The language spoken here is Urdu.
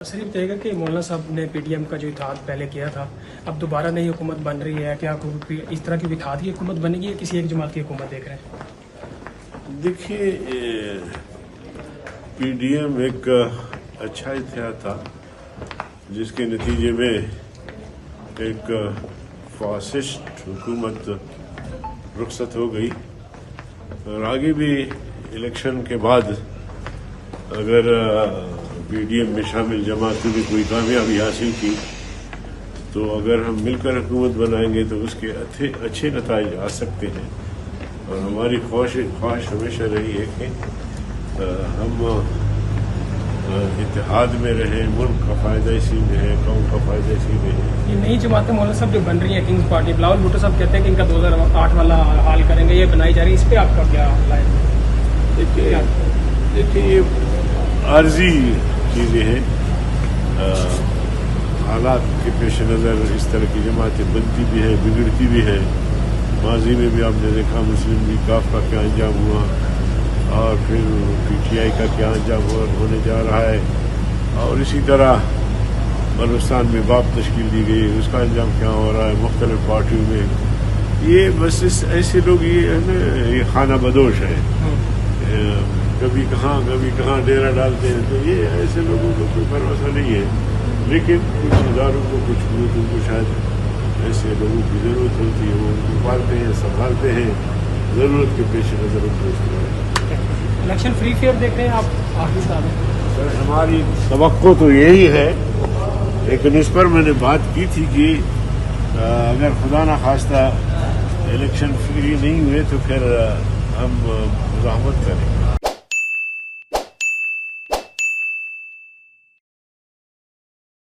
صرف کہے گا کہ مولانا صاحب نے پی ٹی ایم کا جو اتحاد پہلے کیا تھا اب دوبارہ نئی حکومت بن رہی ہے، کیا اس طرح کی اتحاد کی حکومت بنے گی یا کسی ایک جماعت کی حکومت دیکھ رہے ہیں؟ دیکھیے، پی ڈی ایم ایک اچھا اتحاد تھا جس کے نتیجے میں ایک فاسسٹ حکومت رخصت ہو گئی، اور آگے بھی الیکشن کے بعد اگر پی ڈی ایم میں شامل جماعتوں نے کوئی کامیابی حاصل کی تو اگر ہم مل کر حکومت بنائیں گے تو اس کے اچھے نتائج آ سکتے ہیں، اور ہماری خواہش ہمیشہ رہی ہے کہ ہم اتحاد میں رہیں، ملک کا فائدہ اسی میں ہے، قوم کا فائدہ اسی میں ہے۔ یہ نئی جماعتیں مولانا صاحب جو بن رہی ہیں کنگز پارٹی، بلاول بھٹو صاحب کہتے ہیں کہ ان کا 2008 والا حال کریں گے، یہ بنائی جا رہی ہے، اس پہ آپ کا کیا رائے ہے؟ دیکھیے یہ عارضی چیزیں ہیں، حالات کے پیش نظر اس طرح کی جماعتیں بنتی بھی ہیں، بگڑتی بھی ہیں۔ ماضی میں بھی آپ نے دیکھا مسلم لیگ کاف کا کیا انجام ہوا، اور پھر پی ٹی آئی کا کیا انجام ہونے جا رہا ہے، اور اسی طرح بلوچستان میں باپ تشکیل دی گئی، اس کا انجام کیا ہو رہا ہے مختلف پارٹیوں میں۔ یہ بس ایسے لوگ یہ خانہ بدوش ہے، کبھی کہاں ڈیرا ڈالتے ہیں، تو یہ ایسے لوگوں کو کوئی بھروسہ نہیں ہے۔ لیکن کچھ اداروں کو، کچھ قوتوں کو شاید ایسے لوگوں کی ضرورت ہوتی ہے، وہ ان کو پالتے ہیں، سنبھالتے ہیں، ضرورت کے پیش نظر الیکشن فری فیئر دیکھ رہے ہیں آپ آخری سال میں؟ سر ہماری توقع تو یہی ہے، لیکن اس پر میں نے بات کی تھی کہ اگر خدا نخواستہ الیکشن فری نہیں ہوئے تو پھر ہم مزاحمت کریں گے۔